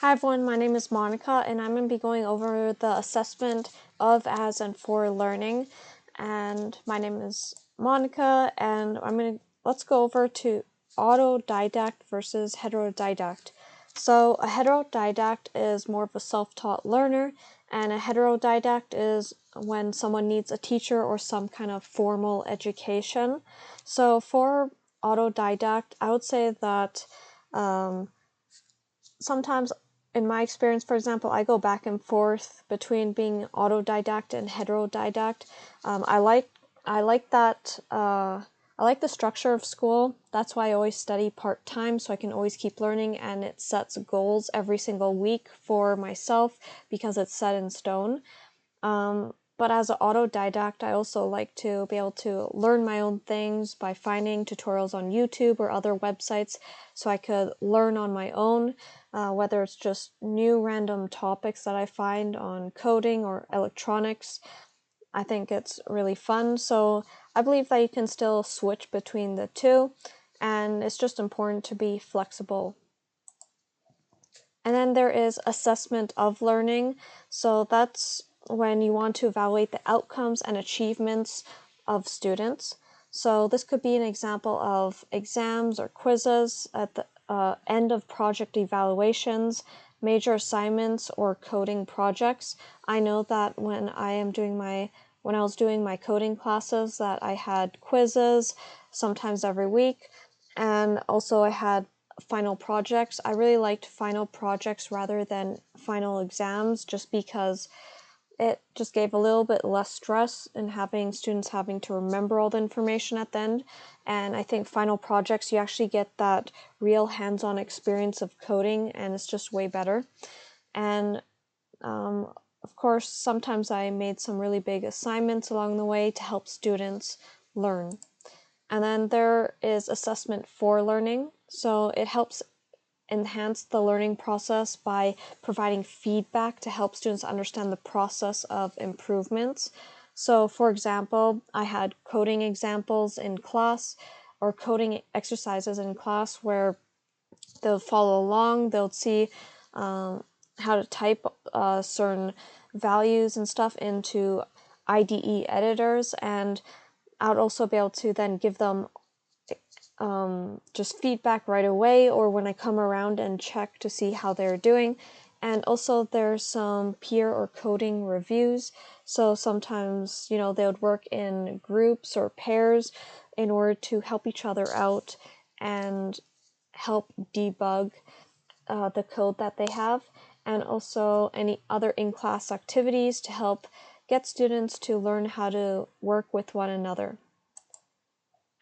Hi everyone, my name is Monica and I'm going to be going over the assessment of, as, and for learning. And my name is Monica and let's go over to autodidact versus heterodidact. So a heterodidact is more of a self-taught learner, and a heterodidact is when someone needs a teacher or some kind of formal education. So for autodidact, I would say that sometimes in my experience, for example, I go back and forth between being autodidact and heterodidact. I like that. I like the structure of school. That's why I always study part-time, so I can always keep learning, and it sets goals every single week for myself because it's set in stone. But as an autodidact, I also like to be able to learn my own things by finding tutorials on YouTube or other websites so I could learn on my own, whether it's just new random topics that I find on coding or electronics. I think it's really fun. So I believe that you can still switch between the two, and it's just important to be flexible. And then there is assessment of learning. So that's when you want to evaluate the outcomes and achievements of students. So this could be an example of exams or quizzes at the end of project evaluations, major assignments, or coding projects. I know that when I was doing my coding classes, that I had quizzes sometimes every week, and also I had final projects. I really liked final projects rather than final exams, just because it just gave a little bit less stress in having students having to remember all the information at the end. And I think final projects, you actually get that real hands-on experience of coding, and it's just way better. And of course, sometimes I made some really big assignments along the way to help students learn. And then there is assessment for learning. So it helps enhance the learning process by providing feedback to help students understand the process of improvements. So for example, I had coding examples in class or coding exercises in class where they'll follow along, they'll see how to type certain values and stuff into IDE editors, and I would also be able to then give them just feedback right away, or when I come around and check to see how they're doing. And also there's some peer or coding reviews. So sometimes, they would work in groups or pairs in order to help each other out and help debug the code that they have, and also any other in-class activities to help get students to learn how to work with one another.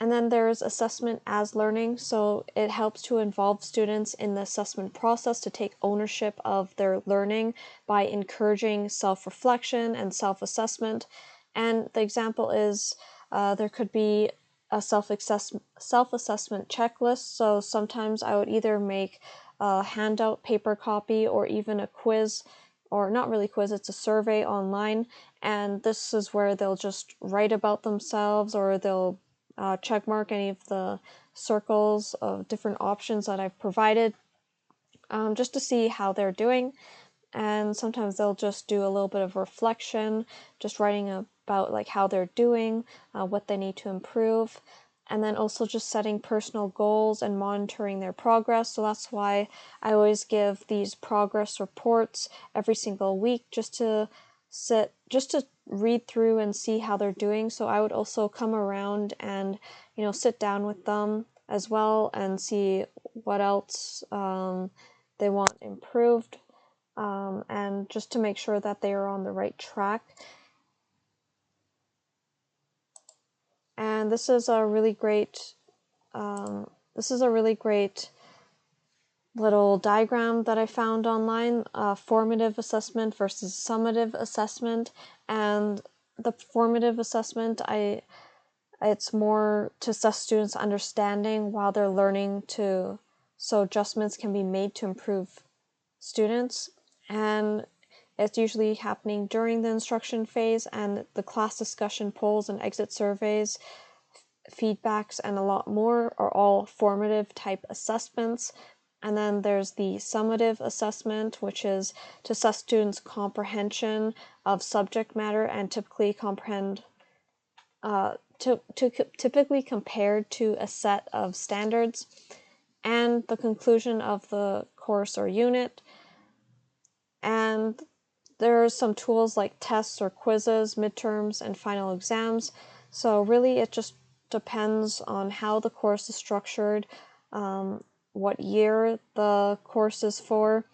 And then there's assessment as learning, so it helps to involve students in the assessment process to take ownership of their learning by encouraging self-reflection and self-assessment. And the example is there could be a self-assessment checklist. So sometimes I would either make a handout paper copy or even a quiz, or not really quiz, it's a survey online. And this is where they'll just write about themselves, or they'll check mark any of the circles of different options that I've provided, just to see how they're doing. And sometimes they'll just do a little bit of reflection, just writing about like how they're doing, what they need to improve, and then also just setting personal goals and monitoring their progress. So that's why I always give these progress reports every single week, just to read through and see how they're doing. So I would also come around and sit down with them as well and see what else they want improved, and just to make sure that they are on the right track. And this is a really great little diagram that I found online, formative assessment versus summative assessment. And the formative assessment, it's more to assess students' understanding while they're learning, so adjustments can be made to improve students. And it's usually happening during the instruction phase, and the class discussion polls and exit surveys, feedbacks, and a lot more are all formative type assessments. And then there's the summative assessment, which is to assess students' comprehension of subject matter and typically typically compared to a set of standards, and the conclusion of the course or unit. And there are some tools like tests or quizzes, midterms, and final exams. So really it just depends on how the course is structured, what year the course is for.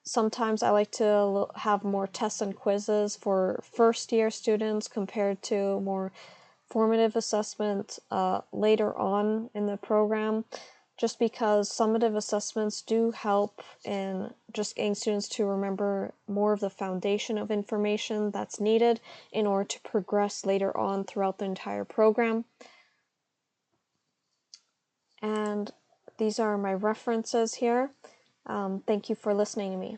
Sometimes I like to have more tests and quizzes for first year students compared to more formative assessment later on in the program, just because summative assessments do help in just getting students to remember more of the foundation of information that's needed in order to progress later on throughout the entire program. And these are my references here. Thank you for listening to me.